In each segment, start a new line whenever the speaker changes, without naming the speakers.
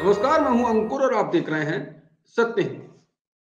नमस्कार, मैं हूं अंकुर और आप देख रहे हैं सत्य हिंदी।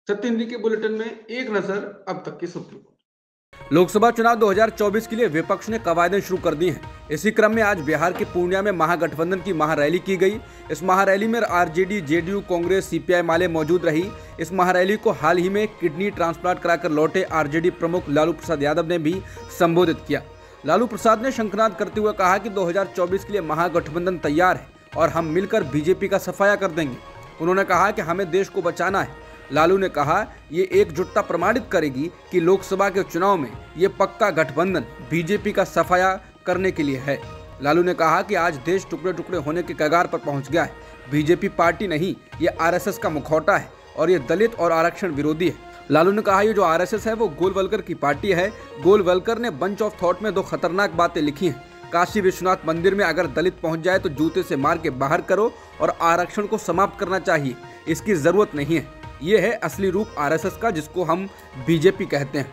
सत्य हिंदी के बुलेटिन में एक नजर अब तक की सुर्खियों पर।
लोकसभा चुनाव 2024 के लिए विपक्ष ने कवायदें शुरू कर दी हैं। इसी क्रम में आज बिहार के पूर्णिया में महागठबंधन की महारैली की गई। इस महारैली में आरजेडी, जेडीयू, कांग्रेस, सीपीआई माले मौजूद रही। इस महारैली को हाल ही में किडनी ट्रांसप्लांट कराकर लौटे आरजेडी प्रमुख लालू प्रसाद यादव ने भी संबोधित किया। लालू प्रसाद ने शंखनाद करते हुए कहा कि 2024 के लिए महागठबंधन तैयार है और हम मिलकर बीजेपी का सफाया कर देंगे। उन्होंने कहा कि हमें देश को बचाना है। लालू ने कहा ये एकजुटता प्रमाणित करेगी कि लोकसभा के चुनाव में ये पक्का गठबंधन बीजेपी का सफाया करने के लिए है। लालू ने कहा कि आज देश टुकड़े टुकड़े होने के कगार पर पहुंच गया है। बीजेपी पार्टी नहीं, ये आरएसएस का मुखौटा है और ये दलित और आरक्षण विरोधी है। लालू ने कहा ये जो आरएसएस है वो गोलवलकर की पार्टी है। गोलवलकर ने बंच ऑफ थॉट में 2 खतरनाक बातें लिखी हैं। काशी विश्वनाथ मंदिर में अगर दलित पहुंच जाए तो जूते से मार के बाहर करो और आरक्षण को समाप्त करना चाहिए। इसकी जरूरत नहीं है। ये है असली रूप आरएसएस का, जिसको हम बीजेपी कहते हैं।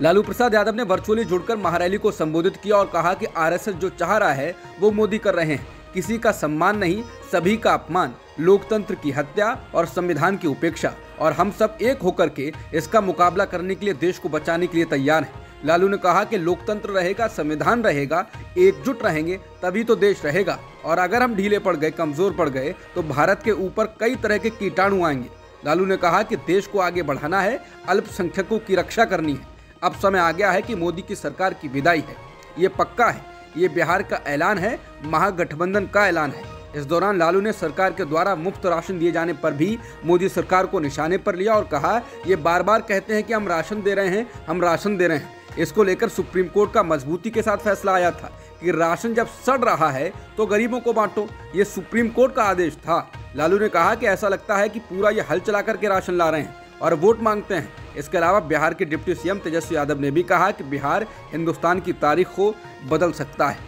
लालू प्रसाद यादव ने वर्चुअली जुड़कर महारैली को संबोधित किया और कहा कि आरएसएस जो चाह रहा है वो मोदी कर रहे हैं। किसी का सम्मान नहीं, सभी का अपमान, लोकतंत्र की हत्या और संविधान की उपेक्षा, और हम सब एक होकर के इसका मुकाबला करने के लिए, देश को बचाने के लिए तैयार हैं। लालू ने कहा कि लोकतंत्र रहेगा, संविधान रहेगा, एकजुट रहेंगे तभी तो देश रहेगा, और अगर हम ढीले पड़ गए, कमजोर पड़ गए तो भारत के ऊपर कई तरह के कीटाणु आएंगे। लालू ने कहा कि देश को आगे बढ़ाना है, अल्पसंख्यकों की रक्षा करनी है। अब समय आ गया है कि मोदी की सरकार की विदाई है। ये पक्का है, ये बिहार का ऐलान है, महागठबंधन का ऐलान है। इस दौरान लालू ने सरकार के द्वारा मुफ्त राशन दिए जाने पर भी मोदी सरकार को निशाने पर लिया और कहा ये बार बार कहते हैं कि हम राशन दे रहे हैं, हम राशन दे रहे हैं। इसको लेकर सुप्रीम कोर्ट का मजबूती के साथ फैसला आया था कि राशन जब सड़ रहा है तो गरीबों को बांटो। ये सुप्रीम कोर्ट का आदेश था। लालू ने कहा कि ऐसा लगता है कि पूरा ये हल चला करके राशन ला रहे हैं और वोट मांगते हैं। इसके अलावा बिहार के डिप्टी सीएम तेजस्वी यादव ने भी कहा कि बिहार हिंदुस्तान की तारीख को बदल सकता है।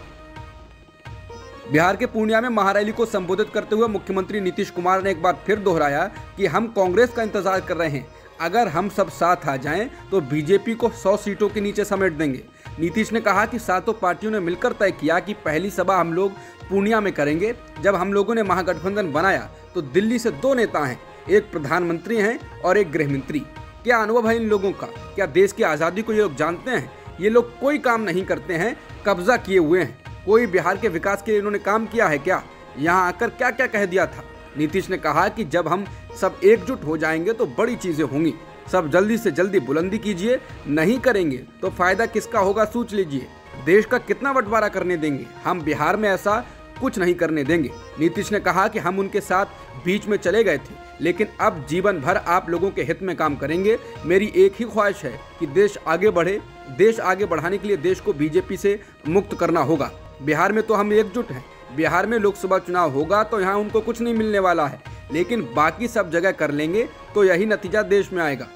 बिहार के पूर्णिया में महारैली को संबोधित करते हुए मुख्यमंत्री नीतीश कुमार ने एक बार फिर दोहराया कि हम कांग्रेस का इंतजार कर रहे हैं। अगर हम सब साथ आ जाएं तो बीजेपी को 100 सीटों के नीचे समेट देंगे। नीतीश ने कहा कि सातों पार्टियों ने मिलकर तय किया कि पहली सभा हम लोग पूर्णिया में करेंगे। जब हम लोगों ने महागठबंधन बनाया तो दिल्ली से 2 नेता हैं, एक प्रधानमंत्री हैं और एक गृहमंत्री। क्या अनुभव है इन लोगों का? क्या देश की आज़ादी को ये लोग जानते हैं? ये लोग कोई काम नहीं करते हैं, कब्जा किए हुए हैं। कोई बिहार के विकास के लिए इन्होंने काम किया है क्या? यहाँ आकर क्या क्या कह दिया था। नीतीश ने कहा कि जब हम सब एकजुट हो जाएंगे तो बड़ी चीजें होंगी। सब जल्दी से जल्दी बुलंदी कीजिए, नहीं करेंगे तो फायदा किसका होगा सोच लीजिए। देश का कितना बंटवारा करने देंगे? हम बिहार में ऐसा कुछ नहीं करने देंगे। नीतीश ने कहा कि हम उनके साथ बीच में चले गए थे, लेकिन अब जीवन भर आप लोगों के हित में काम करेंगे। मेरी एक ही ख्वाहिश है कि देश आगे बढ़े। देश आगे बढ़ाने के लिए देश को बीजेपी से मुक्त करना होगा। बिहार में तो हम एकजुट हैं। बिहार में लोकसभा चुनाव होगा तो यहाँ उनको कुछ नहीं मिलने वाला है, लेकिन बाकी सब जगह कर लेंगे तो यही नतीजा देश में आएगा।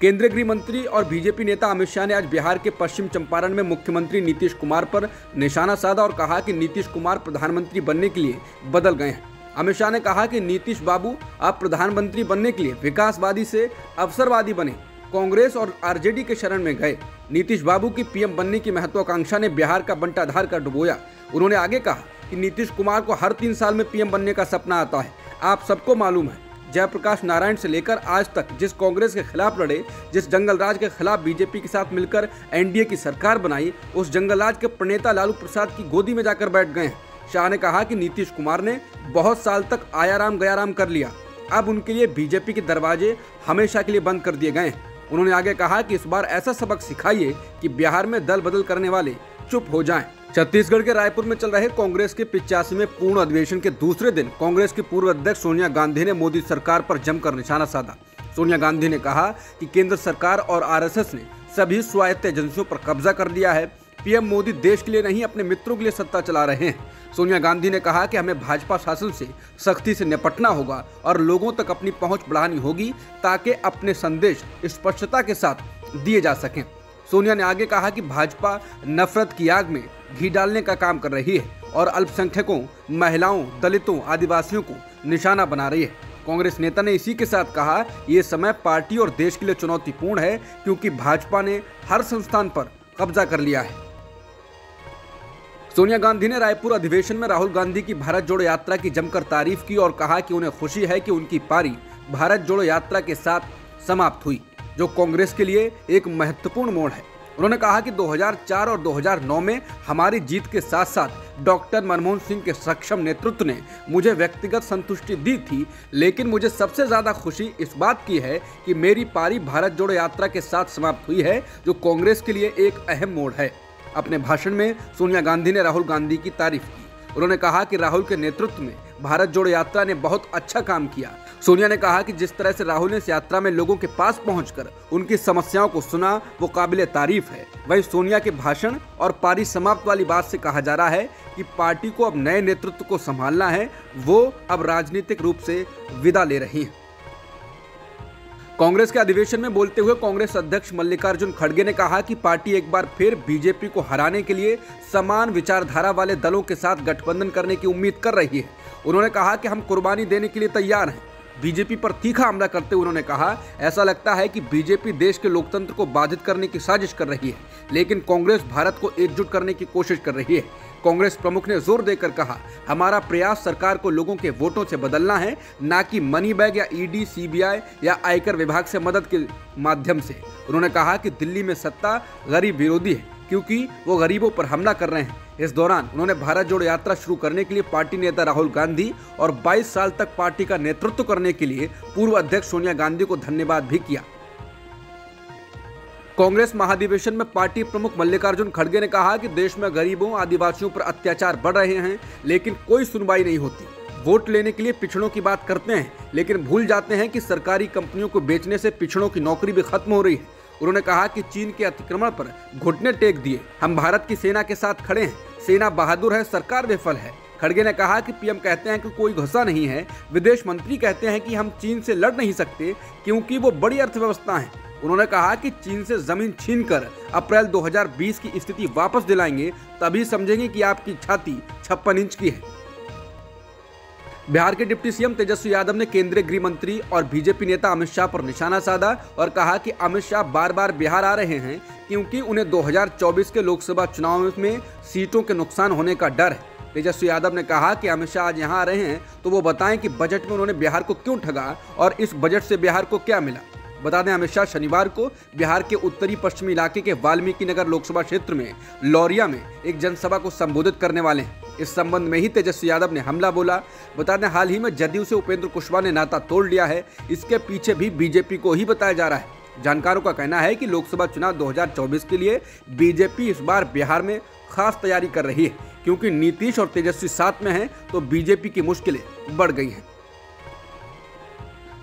केंद्रीय गृह मंत्री और बीजेपी नेता अमित शाह ने आज बिहार के पश्चिम चंपारण में मुख्यमंत्री नीतीश कुमार पर निशाना साधा और कहा कि नीतीश कुमार प्रधानमंत्री बनने के लिए बदल गए हैं। अमित शाह ने कहा कि नीतीश बाबू आप प्रधानमंत्री बनने के लिए विकासवादी से अवसरवादी बने, कांग्रेस और आरजेडी के शरण में गए। नीतीश बाबू की पीएम बनने की महत्वाकांक्षा ने बिहार का बंटाधार कर डुबोया। उन्होंने आगे कहा कि नीतीश कुमार को हर 3 साल में पीएम बनने का सपना आता है। आप सबको मालूम है, जयप्रकाश नारायण से लेकर आज तक जिस कांग्रेस के खिलाफ लड़े, जिस जंगलराज के खिलाफ बीजेपी के साथ मिलकर एनडीए की सरकार बनाई, उस जंगलराज के प्रणेता लालू प्रसाद की गोदी में जाकर बैठ गए हैं। शाह ने कहा कि नीतीश कुमार ने बहुत साल तक आयाराम गयाराम कर लिया। अब उनके लिए बीजेपी के दरवाजे हमेशा के लिए बंद कर दिए गए हैं। उन्होंने आगे कहा कि इस बार ऐसा सबक सिखाइए कि बिहार में दल बदल करने वाले चुप हो जाएं। छत्तीसगढ़ के रायपुर में चल रहे कांग्रेस के 85वें पूर्ण अधिवेशन के दूसरे दिन कांग्रेस की पूर्व अध्यक्ष सोनिया गांधी ने मोदी सरकार पर जमकर निशाना साधा। सोनिया गांधी ने कहा कि केंद्र सरकार और आरएसएस ने सभी स्वायत्त एजेंसियों पर कब्जा कर लिया है। पीएम मोदी देश के लिए नहीं, अपने मित्रों के लिए सत्ता चला रहे हैं। सोनिया गांधी ने कहा कि हमें भाजपा शासन से सख्ती से निपटना होगा और लोगों तक अपनी पहुंच बढ़ानी होगी ताकि अपने संदेश स्पष्टता के साथ दिए जा सकें। सोनिया ने आगे कहा कि भाजपा नफरत की आग में घी डालने का काम कर रही है और अल्पसंख्यकों, महिलाओं, दलितों, आदिवासियों को निशाना बना रही है। कांग्रेस नेता ने इसी के साथ कहा, ये समय पार्टी और देश के लिए चुनौतीपूर्ण है क्योंकि भाजपा ने हर संस्थान पर कब्जा कर लिया है। सोनिया गांधी ने रायपुर अधिवेशन में राहुल गांधी की भारत जोड़ो यात्रा की जमकर तारीफ की और कहा कि उन्हें खुशी है कि उनकी पारी भारत जोड़ो यात्रा के साथ समाप्त हुई, जो कांग्रेस के लिए एक महत्वपूर्ण मोड़ है। उन्होंने कहा कि 2004 और 2009 में हमारी जीत के साथ साथ डॉक्टर मनमोहन सिंह के सक्षम नेतृत्व ने मुझे व्यक्तिगत संतुष्टि दी थी, लेकिन मुझे सबसे ज्यादा खुशी इस बात की है कि मेरी पारी भारत जोड़ो यात्रा के साथ समाप्त हुई है, जो कांग्रेस के लिए एक अहम मोड़ है। अपने भाषण में सोनिया गांधी ने राहुल गांधी की तारीफ की। उन्होंने कहा कि राहुल के नेतृत्व में भारत जोड़ो यात्रा ने बहुत अच्छा काम किया। सोनिया ने कहा कि जिस तरह से राहुल ने इस यात्रा में लोगों के पास पहुंचकर उनकी समस्याओं को सुना, वो काबिले तारीफ है। वहीं सोनिया के भाषण और पारी समाप्त वाली बात से कहा जा रहा है कि पार्टी को अब नए नेतृत्व को संभालना है, वो अब राजनीतिक रूप से विदा ले रही हैं। कांग्रेस के अधिवेशन में बोलते हुए कांग्रेस अध्यक्ष मल्लिकार्जुन खड़गे ने कहा कि पार्टी एक बार फिर बीजेपी को हराने के लिए समान विचारधारा वाले दलों के साथ गठबंधन करने की उम्मीद कर रही है। उन्होंने कहा कि हम कुर्बानी देने के लिए तैयार हैं। बीजेपी पर तीखा हमला करते हुए उन्होंने कहा, ऐसा लगता है कि बीजेपी देश के लोकतंत्र को बाधित करने की साजिश कर रही है, लेकिन कांग्रेस भारत को एकजुट करने की कोशिश कर रही है। कांग्रेस प्रमुख ने जोर देकर कहा, हमारा प्रयास सरकार को लोगों के वोटों से बदलना है, ना कि मनी बैग या ईडी, सीबीआई या आयकर विभाग से मदद के माध्यम से। उन्होंने कहा कि दिल्ली में सत्ता गरीब विरोधी है, क्योंकि वो गरीबों पर हमला कर रहे हैं। इस दौरान उन्होंने भारत जोड़ो यात्रा शुरू करने के लिए पार्टी नेता राहुल गांधी और 22 साल तक पार्टी का नेतृत्व करने के लिए पूर्व अध्यक्ष सोनिया गांधी को धन्यवाद भी किया। कांग्रेस महाधिवेशन में पार्टी प्रमुख मल्लिकार्जुन खड़गे ने कहा कि देश में गरीबों, आदिवासियों पर अत्याचार बढ़ रहे हैं, लेकिन कोई सुनवाई नहीं होती। वोट लेने के लिए पिछड़ों की बात करते हैं, लेकिन भूल जाते हैं कि सरकारी कंपनियों को बेचने से पिछड़ों की नौकरी भी खत्म हो रही है। उन्होंने कहा कि चीन के अतिक्रमण पर घुटने टेक दिए, हम भारत की सेना के साथ खड़े हैं, सेना बहादुर है, सरकार विफल है। खड़गे ने कहा कि पीएम कहते हैं कि कोई घुसा नहीं है, विदेश मंत्री कहते हैं कि हम चीन से लड़ नहीं सकते क्योंकि वो बड़ी अर्थव्यवस्था है। उन्होंने कहा कि चीन से जमीन छीनकर अप्रैल 2020 की स्थिति वापस दिलाएंगे, तभी समझेंगे कि आपकी छाती 56 इंच की है। बिहार के डिप्टी सीएम तेजस्वी यादव ने केंद्रीय गृह मंत्री और बीजेपी नेता अमित शाह पर निशाना साधा और कहा कि अमित शाह बार बार बिहार आ रहे हैं क्योंकि उन्हें 2024 के लोकसभा चुनाव में सीटों के नुकसान होने का डर है। तेजस्वी यादव ने कहा कि अमित शाह आज यहाँ आ रहे हैं तो वो बताएं कि बजट में उन्होंने बिहार को क्यों ठगा और इस बजट से बिहार को क्या मिला। बता दें, अमित शाह शनिवार को बिहार के उत्तरी पश्चिमी इलाके के वाल्मीकि नगर लोकसभा क्षेत्र में लौरिया में एक जनसभा को संबोधित करने वाले हैं। इस संबंध में ही तेजस्वी यादव ने हमला बोला। बता दें, हाल ही में जदयू से उपेंद्र कुशवाहा ने नाता तोड़ लिया है, इसके पीछे भी बीजेपी को ही बताया जा रहा है। जानकारों का कहना है कि लोकसभा चुनाव 2024 के लिए बीजेपी इस बार बिहार में खास तैयारी कर रही है, क्योंकि नीतीश और तेजस्वी साथ में हैं तो बीजेपी की मुश्किलें बढ़ गई हैं।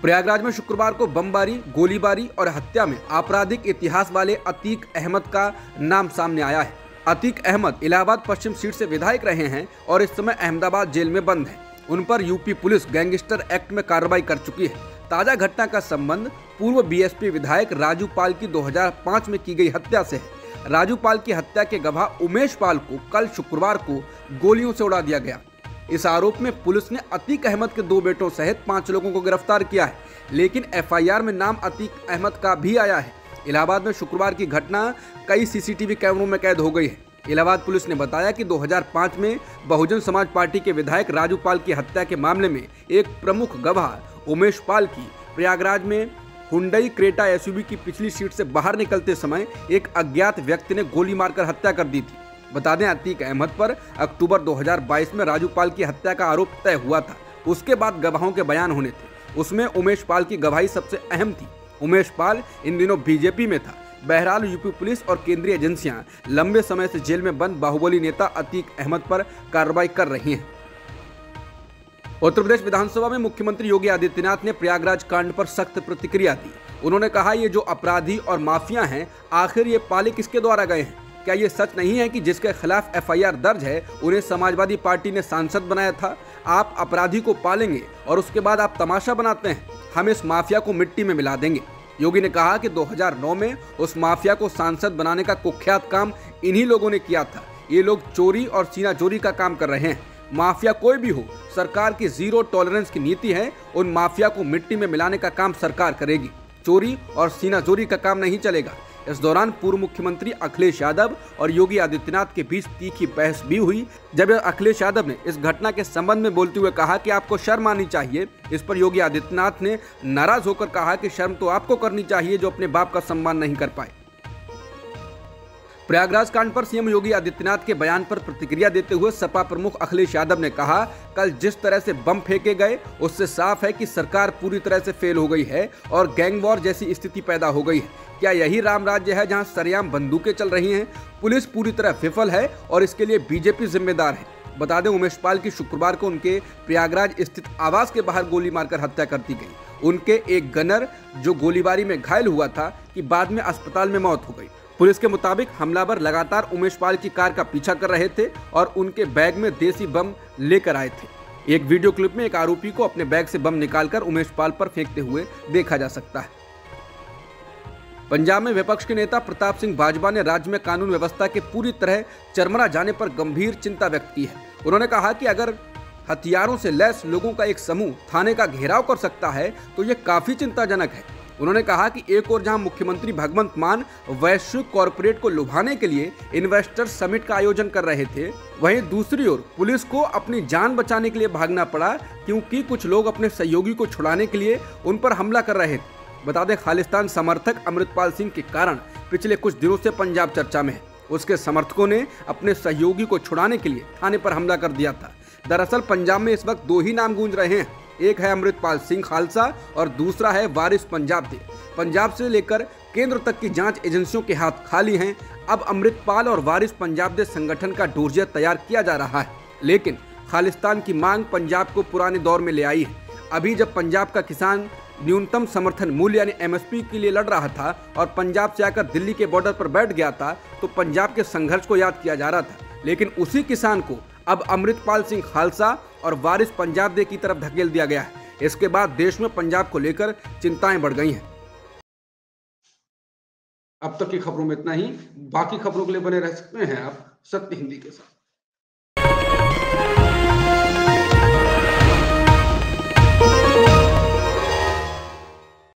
प्रयागराज में शुक्रवार को बमबारी, गोलीबारी और हत्या में आपराधिक इतिहास वाले अतीक अहमद का नाम सामने आया है। अतीक अहमद इलाहाबाद पश्चिम सीट से विधायक रहे हैं और इस समय अहमदाबाद जेल में बंद हैं। उन पर यूपी पुलिस गैंगस्टर एक्ट में कार्रवाई कर चुकी है। ताजा घटना का संबंध पूर्व बीएसपी विधायक राजू पाल की 2005 में की गई हत्या से है। राजू पाल की हत्या के गवाह उमेश पाल को कल शुक्रवार को गोलियों से उड़ा दिया गया। इस आरोप में पुलिस ने अतीक अहमद के 2 बेटों सहित 5 लोगों को गिरफ्तार किया है, लेकिन एफआईआर में नाम अतीक अहमद का भी आया है। इलाहाबाद में शुक्रवार की घटना कई सीसीटीवी कैमरों में कैद हो गई है। इलाहाबाद पुलिस ने बताया कि 2005 में बहुजन समाज पार्टी के विधायक राजू पाल की हत्या के मामले में एक प्रमुख गवाह उमेश पाल की प्रयागराज में हुंडई क्रेटा एसयूवी की पिछली सीट से बाहर निकलते समय एक अज्ञात व्यक्ति ने गोली मारकर हत्या कर दी थी। बता दें, अतीक अहमद पर अक्टूबर 2022 में राजू पाल की हत्या का आरोप तय हुआ था। उसके बाद गवाहों के बयान होने थे, उसमें उमेश पाल की गवाही सबसे अहम थी। उमेश पाल इन दिनों बीजेपी में था। बहरहाल यूपी पुलिस और केंद्रीय एजेंसियां लंबे समय से जेल में बंद बाहुबली नेता अतीक अहमद पर कार्रवाई कर रही हैं। उत्तर प्रदेश विधानसभा में मुख्यमंत्री योगी आदित्यनाथ ने प्रयागराज कांड पर सख्त प्रतिक्रिया दी। उन्होंने कहा, ये जो अपराधी और माफिया हैं, आखिर ये पाले किसके द्वारा गए हैं? क्या ये सच नहीं है कि जिसके खिलाफ एफआईआर दर्ज है उन्हें समाजवादी पार्टी ने सांसद बनाया था? आप अपराधी को पालेंगे और उसके बाद आप तमाशा बनाते हैं। हम इस माफिया को मिट्टी में मिला देंगे। योगी ने कहा कि 2009 में उस माफिया को सांसद बनाने का कुख्यात काम इन्हीं लोगों ने किया था। ये लोग चोरी और सीना चोरी का काम कर रहे हैं। माफिया कोई भी हो, सरकार की 0 टॉलरेंस की नीति है। उन माफिया को मिट्टी में मिलाने का काम सरकार करेगी। चोरी और सीना चोरी का काम नहीं चलेगा। इस दौरान पूर्व मुख्यमंत्री अखिलेश यादव और योगी आदित्यनाथ के बीच तीखी बहस भी हुई। जब अखिलेश यादव ने इस घटना के संबंध में बोलते हुए कहा कि आपको शर्म आनी चाहिए, इस पर योगी आदित्यनाथ ने नाराज होकर कहा कि शर्म तो आपको करनी चाहिए जो अपने बाप का सम्मान नहीं कर पाए। प्रयागराज कांड पर सीएम योगी आदित्यनाथ के बयान पर प्रतिक्रिया देते हुए सपा प्रमुख अखिलेश यादव ने कहा, कल जिस तरह से बम फेंके गए उससे साफ है कि सरकार पूरी तरह से फेल हो गई है और गैंग वॉर जैसी स्थिति पैदा हो गई है। क्या यही राम राज्य है जहां सरेआम बंदूकें चल रही हैं? पुलिस पूरी तरह विफल है और इसके लिए बीजेपी जिम्मेदार है। बता दें, उमेश पाल की शुक्रवार को उनके प्रयागराज स्थित आवास के बाहर गोली मारकर हत्या कर दी गई। उनके एक गनर जो गोलीबारी में घायल हुआ था कि बाद में अस्पताल में मौत हो गई। पुलिस के मुताबिक हमलावर लगातार उमेश पाल की कार का पीछा कर रहे थे और उनके बैग में देसी बम लेकर आए थे। एक वीडियो क्लिप में एक आरोपी को अपने बैग से बम निकालकर उमेश पाल पर फेंकते हुए देखा जा सकता है। पंजाब में विपक्ष के नेता प्रताप सिंह बाजवा ने राज्य में कानून व्यवस्था के पूरी तरह चरमरा जाने पर गंभीर चिंता व्यक्त की है। उन्होंने कहा कि अगर हथियारों से लैस लोगों का एक समूह थाने का घेराव कर सकता है तो ये काफी चिंताजनक है। उन्होंने कहा कि एक ओर जहां मुख्यमंत्री भगवंत मान वैश्विक कॉरपोरेट को लुभाने के लिए इन्वेस्टर समिट का आयोजन कर रहे थे, वहीं दूसरी ओर पुलिस को अपनी जान बचाने के लिए भागना पड़ा क्योंकि कुछ लोग अपने सहयोगी को छुड़ाने के लिए उन पर हमला कर रहे थे। बता दें, खालिस्तान समर्थक अमृतपाल सिंह के कारण पिछले कुछ दिनों से पंजाब चर्चा में है। उसके समर्थकों ने अपने सहयोगी को छुड़ाने के लिए थाने पर हमला कर दिया था। दरअसल पंजाब में इस वक्त दो ही नाम गूंज रहे हैं, एक है अमृतपाल सिंह खालसा और दूसरा है वारिस पंजाब दे। पंजाब से लेकर केंद्र तक की जांच एजेंसियों के हाथ खाली हैं। अब अमृतपाल और वारिस पंजाब दे संगठन का डोरजिया तैयार किया जा रहा है, लेकिन खालिस्तान की मांग पंजाब को पुराने दौर में ले आई है। अभी जब पंजाब का किसान न्यूनतम समर्थन मूल्य यानी एमएसपी के लिए लड़ रहा था और पंजाब से आकर दिल्ली के बॉर्डर पर बैठ गया था तो पंजाब के संघर्ष को याद किया जा रहा था, लेकिन उसी किसान को अब अमृतपाल सिंह खालसा और वारिस पंजाब दे की तरफ धकेल दिया गया है। इसके बाद देश में पंजाब को लेकर चिंताएं बढ़ गई हैं।
अब तक की खबरों में इतना ही। बाकी खबरों के लिए बने रह सकते हैं आप सत्य हिंदी के साथ।